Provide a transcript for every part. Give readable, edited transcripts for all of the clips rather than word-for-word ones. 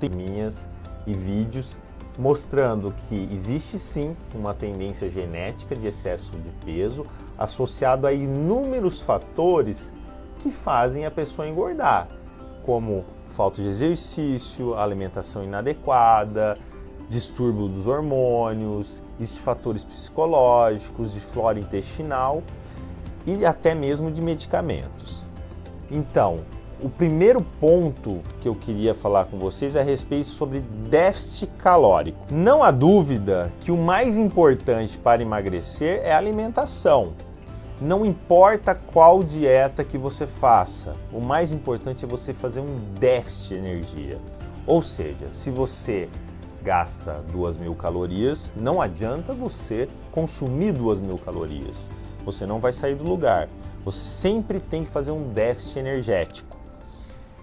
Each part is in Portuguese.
minhas e vídeos mostrando que existe sim uma tendência genética de excesso de peso associado a inúmeros fatores que fazem a pessoa engordar, como falta de exercício, alimentação inadequada, distúrbio dos hormônios, existem fatores psicológicos, de flora intestinal e até mesmo de medicamentos. Então, o primeiro ponto que eu queria falar com vocês é a respeito sobre déficit calórico. Não há dúvida que o mais importante para emagrecer é a alimentação. Não importa qual dieta que você faça, o mais importante é você fazer um déficit de energia. Ou seja, se você gasta 2.000 calorias, não adianta você consumir 2.000 calorias. Você não vai sair do lugar. Você sempre tem que fazer um déficit energético.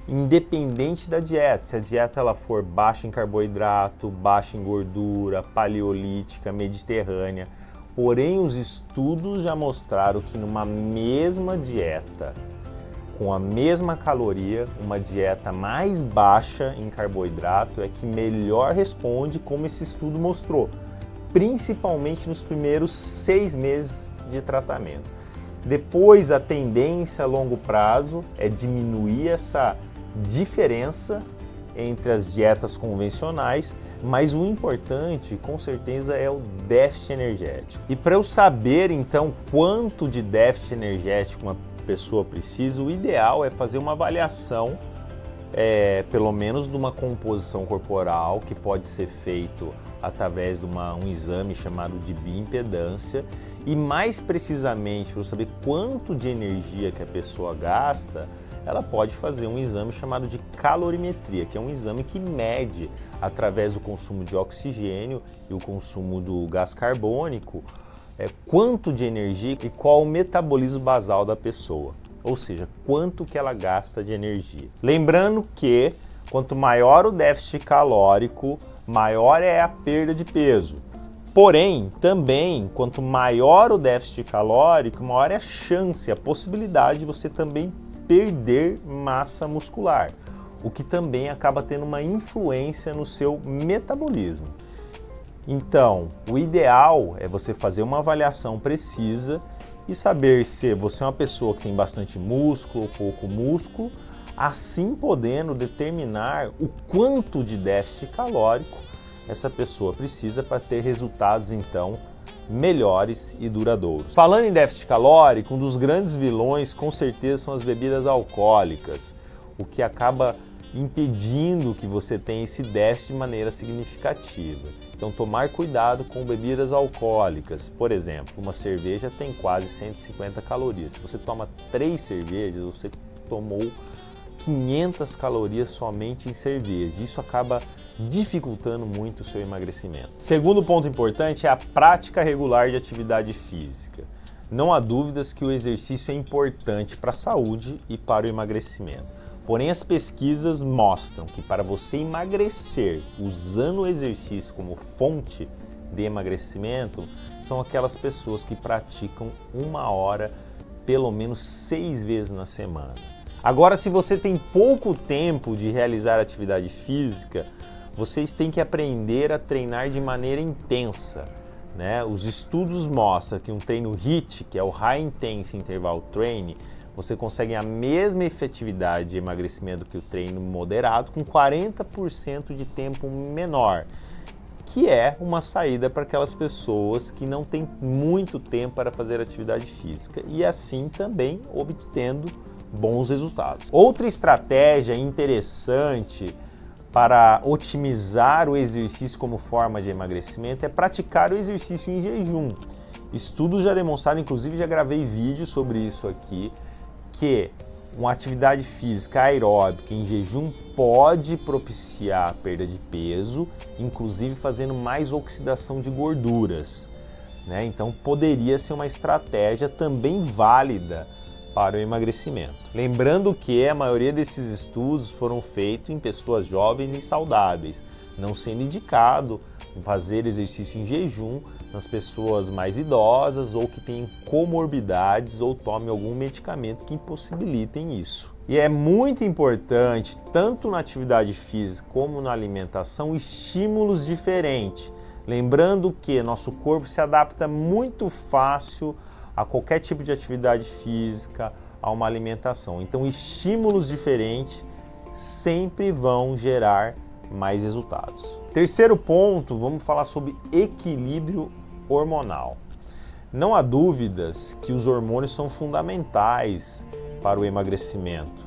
Independente da dieta, se a dieta ela for baixa em carboidrato, baixa em gordura, paleolítica, mediterrânea. Porém, os estudos já mostraram que numa mesma dieta, com a mesma caloria, uma dieta mais baixa em carboidrato é que melhor responde, como esse estudo mostrou, principalmente nos primeiros 6 meses de tratamento. Depois, a tendência a longo prazo é diminuir essa diferença entre as dietas convencionais, mas o importante, com certeza, é o déficit energético. E para eu saber, então, quanto de déficit energético uma pessoa precisa, o ideal é fazer uma avaliação, pelo menos de uma composição corporal, que pode ser feito através de um exame chamado de bioimpedância, e mais precisamente, para eu saber quanto de energia que a pessoa gasta, ela pode fazer um exame chamado de calorimetria, que é um exame que mede, através do consumo de oxigênio e o consumo do gás carbônico, quanto de energia e qual o metabolismo basal da pessoa, ou seja, quanto que ela gasta de energia. Lembrando que quanto maior o déficit calórico, maior é a perda de peso. Porém, também, quanto maior o déficit calórico, maior é a chance, a possibilidade de você também perder massa muscular, o que também acaba tendo uma influência no seu metabolismo. Então, o ideal é você fazer uma avaliação precisa e saber se você é uma pessoa que tem bastante músculo ou pouco músculo, assim podendo determinar o quanto de déficit calórico essa pessoa precisa para ter resultados, então, melhores e duradouros. Falando em déficit calórico, um dos grandes vilões com certeza são as bebidas alcoólicas, o que acaba impedindo que você tenha esse déficit de maneira significativa. Então, tomar cuidado com bebidas alcoólicas. Por exemplo, uma cerveja tem quase 150 calorias. Se você toma 3 cervejas, você tomou 500 calorias somente em cerveja. Isso acaba dificultando muito o seu emagrecimento. Segundo ponto importante é a prática regular de atividade física. Não há dúvidas que o exercício é importante para a saúde e para o emagrecimento. Porém, as pesquisas mostram que para você emagrecer usando o exercício como fonte de emagrecimento, são aquelas pessoas que praticam 1 hora pelo menos 6 vezes na semana. Agora, se você tem pouco tempo de realizar atividade física, vocês têm que aprender a treinar de maneira intensa, né? Os estudos mostram que um treino HIIT, que é o High Intense Interval Training, você consegue a mesma efetividade de emagrecimento que o treino moderado com 40% de tempo menor, que é uma saída para aquelas pessoas que não têm muito tempo para fazer atividade física e assim também obtendo bons resultados. Outra estratégia interessante para otimizar o exercício como forma de emagrecimento é praticar o exercício em jejum. Estudos já demonstraram, inclusive já gravei vídeo sobre isso aqui, que uma atividade física aeróbica em jejum pode propiciar a perda de peso, inclusive fazendo mais oxidação de gorduras, né? Então poderia ser uma estratégia também válida para o emagrecimento. Lembrando que a maioria desses estudos foram feitos em pessoas jovens e saudáveis, não sendo indicado fazer exercício em jejum nas pessoas mais idosas ou que têm comorbidades ou tomem algum medicamento que impossibilitem isso. E é muito importante, tanto na atividade física como na alimentação, estímulos diferentes. Lembrando que nosso corpo se adapta muito fácil a qualquer tipo de atividade física, a uma alimentação. Então, estímulos diferentes sempre vão gerar mais resultados. Terceiro ponto, vamos falar sobre equilíbrio hormonal. Não há dúvidas que os hormônios são fundamentais para o emagrecimento.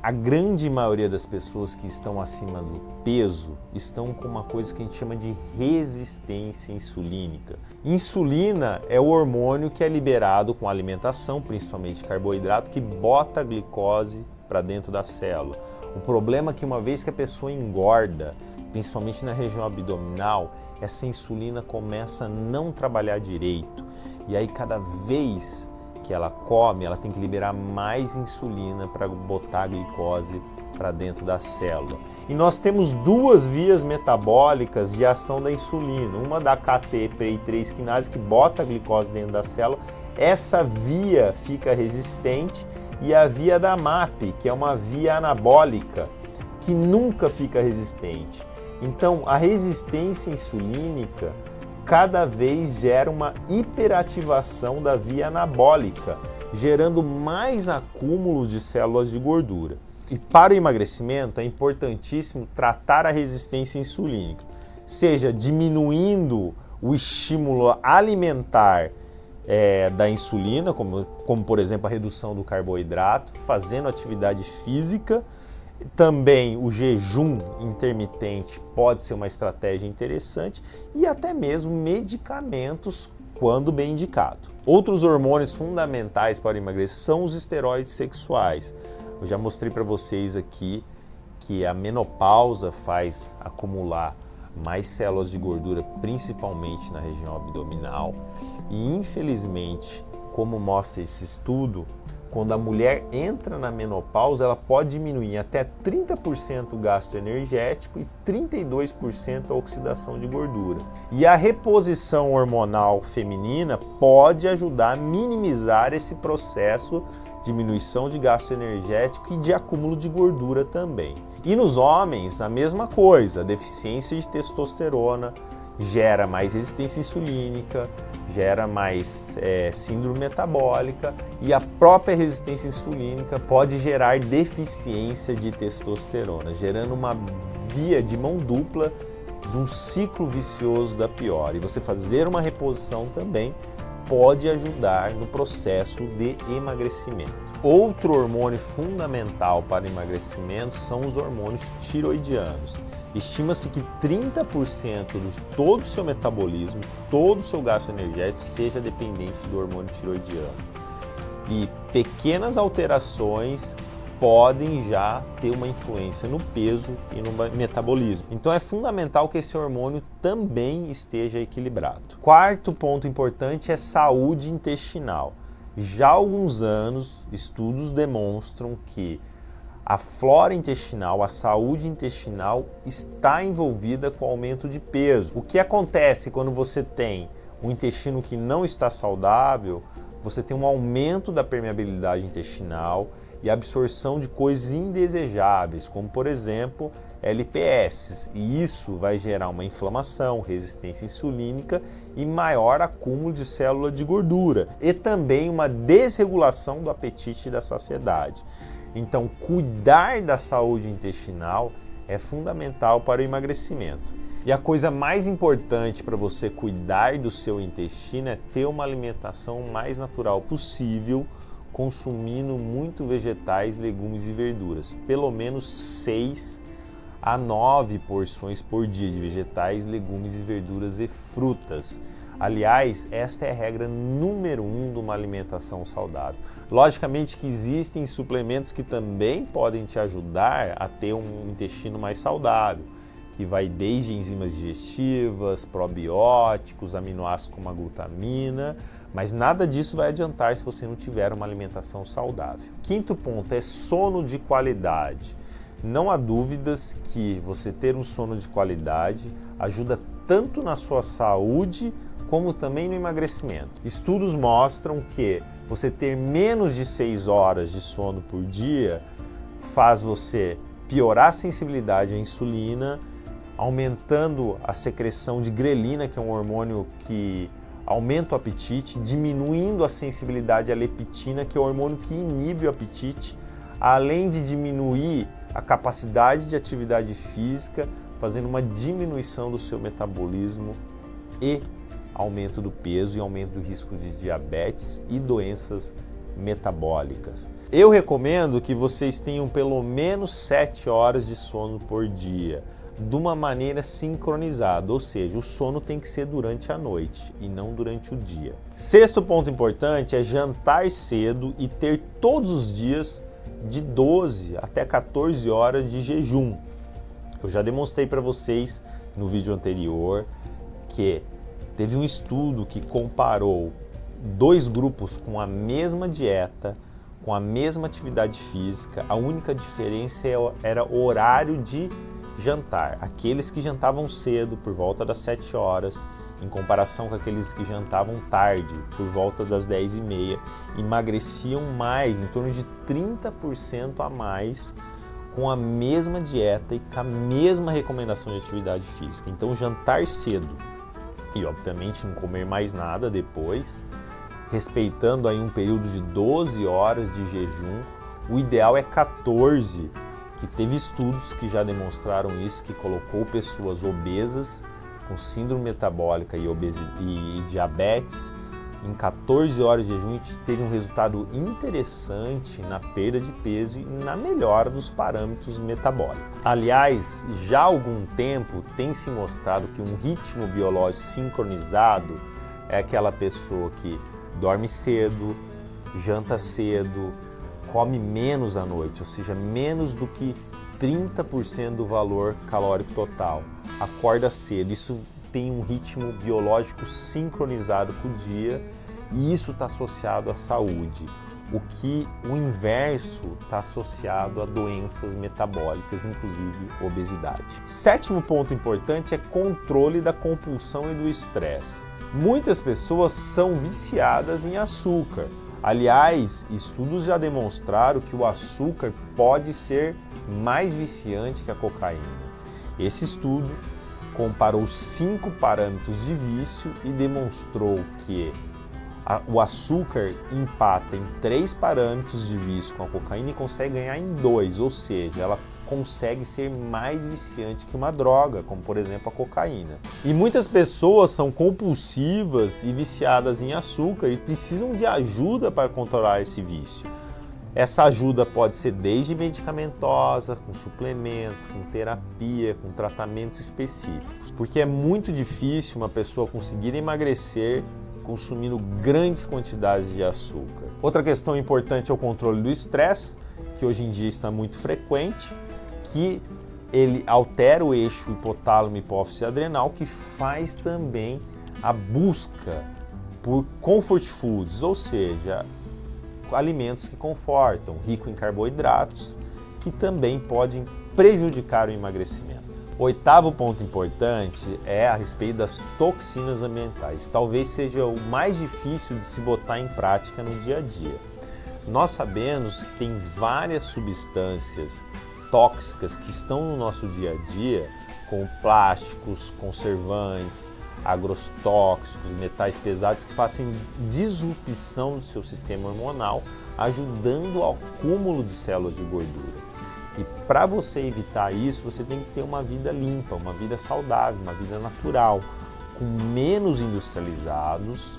A grande maioria das pessoas que estão acima do peso estão com uma coisa que a gente chama de resistência insulínica. Insulina é o hormônio que é liberado com a alimentação, principalmente carboidrato, que bota a glicose para dentro da célula. O problema é que uma vez que a pessoa engorda, principalmente na região abdominal, essa insulina começa a não trabalhar direito. E aí cada vez que ela come, ela tem que liberar mais insulina para botar a glicose para dentro da célula. E nós temos duas vias metabólicas de ação da insulina, uma da KT-PI3 quinase que bota a glicose dentro da célula, essa via fica resistente, e a via da MAP, que é uma via anabólica, que nunca fica resistente. Então, a resistência insulínica cada vez gera uma hiperativação da via anabólica, gerando mais acúmulo de células de gordura. E para o emagrecimento é importantíssimo tratar a resistência insulínica, seja diminuindo o estímulo alimentar da insulina, como por exemplo a redução do carboidrato, fazendo atividade física. Também o jejum intermitente pode ser uma estratégia interessante e até mesmo medicamentos quando bem indicado. Outros hormônios fundamentais para o emagrecimento são os esteroides sexuais. Eu já mostrei para vocês aqui que a menopausa faz acumular mais células de gordura, principalmente na região abdominal. E infelizmente, como mostra esse estudo, quando a mulher entra na menopausa, ela pode diminuir até 30% o gasto energético e 32% a oxidação de gordura. E a reposição hormonal feminina pode ajudar a minimizar esse processo de diminuição de gasto energético e de acúmulo de gordura também. E nos homens, a mesma coisa, a deficiência de testosterona gera mais resistência insulínica, gera mais síndrome metabólica, e a própria resistência insulínica pode gerar deficiência de testosterona, gerando uma via de mão dupla de um ciclo vicioso da pior. E você fazer uma reposição também pode ajudar no processo de emagrecimento. Outro hormônio fundamental para o emagrecimento são os hormônios tiroidianos. Estima-se que 30% de todo o seu metabolismo, todo o seu gasto energético seja dependente do hormônio tiroidiano. E pequenas alterações podem já ter uma influência no peso e no metabolismo. Então é fundamental que esse hormônio também esteja equilibrado. Quarto ponto importante é saúde intestinal. Já há alguns anos, estudos demonstram que a flora intestinal, a saúde intestinal está envolvida com o aumento de peso. O que acontece quando você tem um intestino que não está saudável? Você tem um aumento da permeabilidade intestinal e absorção de coisas indesejáveis, como por exemplo LPS, e isso vai gerar uma inflamação, resistência insulínica e maior acúmulo de célula de gordura, e também uma desregulação do apetite e da saciedade. Então, cuidar da saúde intestinal é fundamental para o emagrecimento. E a coisa mais importante para você cuidar do seu intestino é ter uma alimentação mais natural possível, consumindo muito vegetais, legumes e verduras. Pelo menos 6 a 9 porções por dia de vegetais, legumes e verduras e frutas. Aliás, esta é a regra número 1 de uma alimentação saudável. Logicamente que existem suplementos que também podem te ajudar a ter um intestino mais saudável, que vai desde enzimas digestivas, probióticos, aminoácidos como a glutamina, mas nada disso vai adiantar se você não tiver uma alimentação saudável. Quinto ponto é sono de qualidade. Não há dúvidas que você ter um sono de qualidade ajuda tanto na sua saúde como também no emagrecimento. Estudos mostram que você ter menos de 6 horas de sono por dia faz você piorar a sensibilidade à insulina, aumentando a secreção de grelina, que é um hormônio que aumenta o apetite, diminuindo a sensibilidade à leptina, que é o hormônio que inibe o apetite, além de diminuir a capacidade de atividade física, fazendo uma diminuição do seu metabolismo e aumento do peso e aumento do risco de diabetes e doenças metabólicas. Eu recomendo que vocês tenham pelo menos 7 horas de sono por dia, de uma maneira sincronizada, ou seja, o sono tem que ser durante a noite e não durante o dia. Sexto ponto importante é jantar cedo e ter todos os dias de 12 até 14 horas de jejum. Eu já demonstrei para vocês no vídeo anterior que teve um estudo que comparou 2 grupos com a mesma dieta, com a mesma atividade física. A única diferença era o horário de jantar. Aqueles que jantavam cedo, por volta das 7 horas, em comparação com aqueles que jantavam tarde, por volta das 10h30, emagreciam mais, em torno de 30% a mais, com a mesma dieta e com a mesma recomendação de atividade física. Então, jantar cedo e, obviamente, não comer mais nada depois, respeitando aí um período de 12 horas de jejum. O ideal é 14, que teve estudos que já demonstraram isso, que colocou pessoas obesas com síndrome metabólica e diabetes em 14 horas de jejum, e teve um resultado interessante na perda de peso e na melhora dos parâmetros metabólicos. Aliás, já há algum tempo tem se mostrado que um ritmo biológico sincronizado é aquela pessoa que dorme cedo, janta cedo, come menos à noite, ou seja, menos do que 30% do valor calórico total, acorda cedo. Isso tem um ritmo biológico sincronizado com o dia e isso está associado à saúde. O inverso está associado a doenças metabólicas, inclusive obesidade. Sétimo ponto importante é controle da compulsão e do estresse. Muitas pessoas são viciadas em açúcar. Aliás, estudos já demonstraram que o açúcar pode ser mais viciante que a cocaína. Esse estudo comparou 5 parâmetros de vício e demonstrou que o açúcar empata em 3 parâmetros de vício com a cocaína e consegue ganhar em 2, ou seja, ela consegue ser mais viciante que uma droga, como por exemplo a cocaína. E muitas pessoas são compulsivas e viciadas em açúcar e precisam de ajuda para controlar esse vício. Essa ajuda pode ser desde medicamentosa, com suplemento, com terapia, com tratamentos específicos, porque é muito difícil uma pessoa conseguir emagrecer consumindo grandes quantidades de açúcar. Outra questão importante é o controle do estresse, que hoje em dia está muito frequente, que ele altera o eixo hipotálamo, hipófise adrenal, que faz também a busca por comfort foods, ou seja, alimentos que confortam, rico em carboidratos, que também podem prejudicar o emagrecimento. O oitavo ponto importante é a respeito das toxinas ambientais. Talvez seja o mais difícil de se botar em prática no dia a dia. Nós sabemos que tem várias substâncias tóxicas que estão no nosso dia a dia, como plásticos, conservantes, agrotóxicos, metais pesados, que fazem disrupção do seu sistema hormonal, ajudando ao acúmulo de células de gordura. E para você evitar isso, você tem que ter uma vida limpa, uma vida saudável, uma vida natural, com menos industrializados,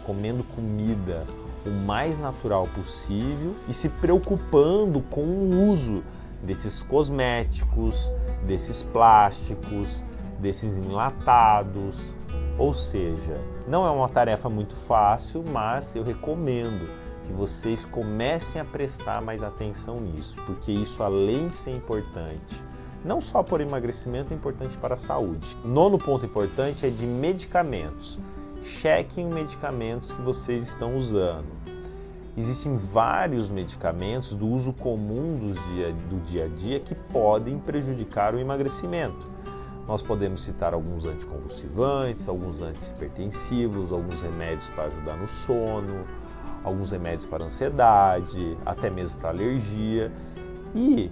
comendo comida o mais natural possível e se preocupando com o uso desses cosméticos, desses plásticos, desses enlatados. Ou seja, não é uma tarefa muito fácil, mas eu recomendo que vocês comecem a prestar mais atenção nisso, porque isso, além de ser importante, não só por emagrecimento, é importante para a saúde. Nono ponto importante é de medicamentos. Chequem os medicamentos que vocês estão usando. Existem vários medicamentos do uso comum do dia a dia que podem prejudicar o emagrecimento. Nós podemos citar alguns anticonvulsivantes, alguns antihipertensivos, alguns remédios para ajudar no sono, alguns remédios para ansiedade, até mesmo para alergia. E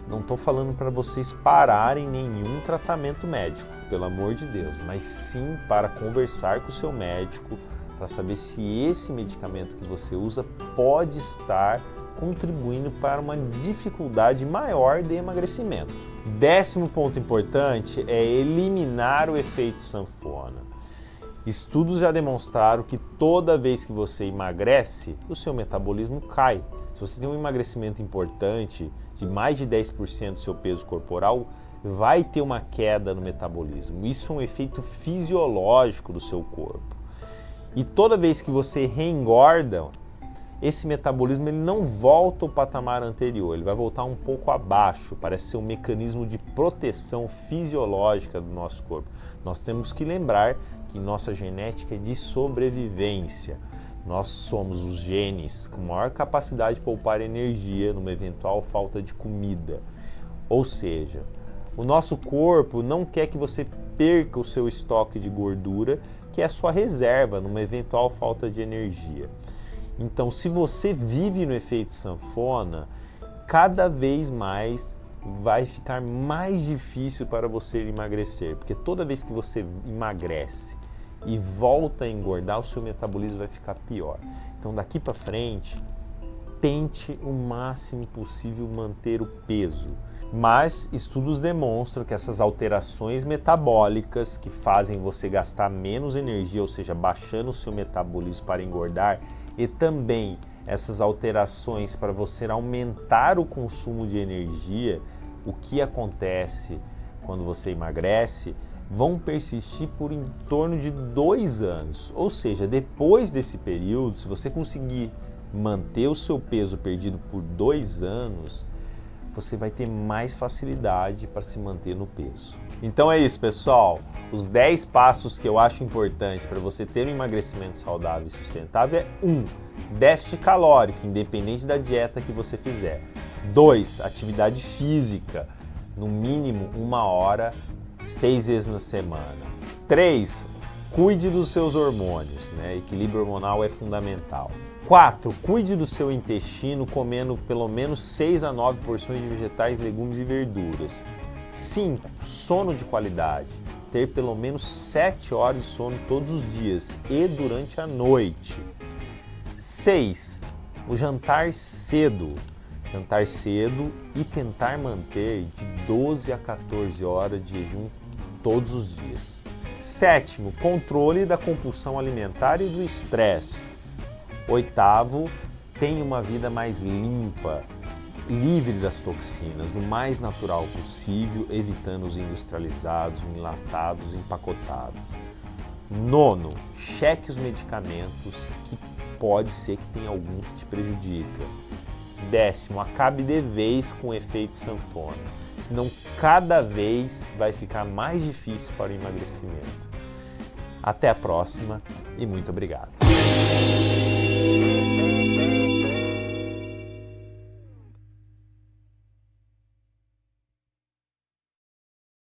não estou falando para vocês pararem nenhum tratamento médico, pelo amor de Deus, mas sim para conversar com o seu médico, para saber se esse medicamento que você usa pode estar contribuindo para uma dificuldade maior de emagrecimento. 10º ponto importante é eliminar o efeito sanfona. Estudos já demonstraram que toda vez que você emagrece, o seu metabolismo cai. Se você tem um emagrecimento importante, de mais de 10% do seu peso corporal, vai ter uma queda no metabolismo. Isso é um efeito fisiológico do seu corpo. E toda vez que você reengorda, esse metabolismo ele não volta ao patamar anterior, ele vai voltar um pouco abaixo, parece ser um mecanismo de proteção fisiológica do nosso corpo. Nós temos que lembrar que nossa genética é de sobrevivência. Nós somos os genes com maior capacidade de poupar energia numa eventual falta de comida. Ou seja, o nosso corpo não quer que você perca o seu estoque de gordura, que é a sua reserva numa eventual falta de energia. Então, se você vive no efeito sanfona, cada vez mais vai ficar mais difícil para você emagrecer, porque toda vez que você emagrece e volta a engordar, o seu metabolismo vai ficar pior. Então, daqui para frente, tente o máximo possível manter o peso. Mas estudos demonstram que essas alterações metabólicas que fazem você gastar menos energia, ou seja, baixando o seu metabolismo para engordar, e também essas alterações para você aumentar o consumo de energia, o que acontece quando você emagrece, vão persistir por em torno de 2 anos. Ou seja, depois desse período, se você conseguir manter o seu peso perdido por 2 anos, você vai ter mais facilidade para se manter no peso. Então é isso, pessoal. Os 10 passos que eu acho importante para você ter um emagrecimento saudável e sustentável é 1. Déficit calórico, independente da dieta que você fizer. 2. Atividade física, no mínimo 1 hora, 6 vezes na semana. 3. Cuide dos seus hormônios, né? Equilíbrio hormonal é fundamental. 4. Cuide do seu intestino comendo pelo menos 6 a 9 porções de vegetais, legumes e verduras. 5. Sono de qualidade. Ter pelo menos 7 horas de sono todos os dias e durante a noite. 6. O jantar cedo. Jantar cedo e tentar manter de 12 a 14 horas de jejum todos os dias. 7. Controle da compulsão alimentar e do estresse. 8. Tenha uma vida mais limpa, livre das toxinas, o mais natural possível, evitando os industrializados, enlatados, empacotados. 9. Cheque os medicamentos que pode ser que tenha algum que te prejudica. 10. Acabe de vez com o efeito sanfona, senão cada vez vai ficar mais difícil para o emagrecimento. Até a próxima e muito obrigado.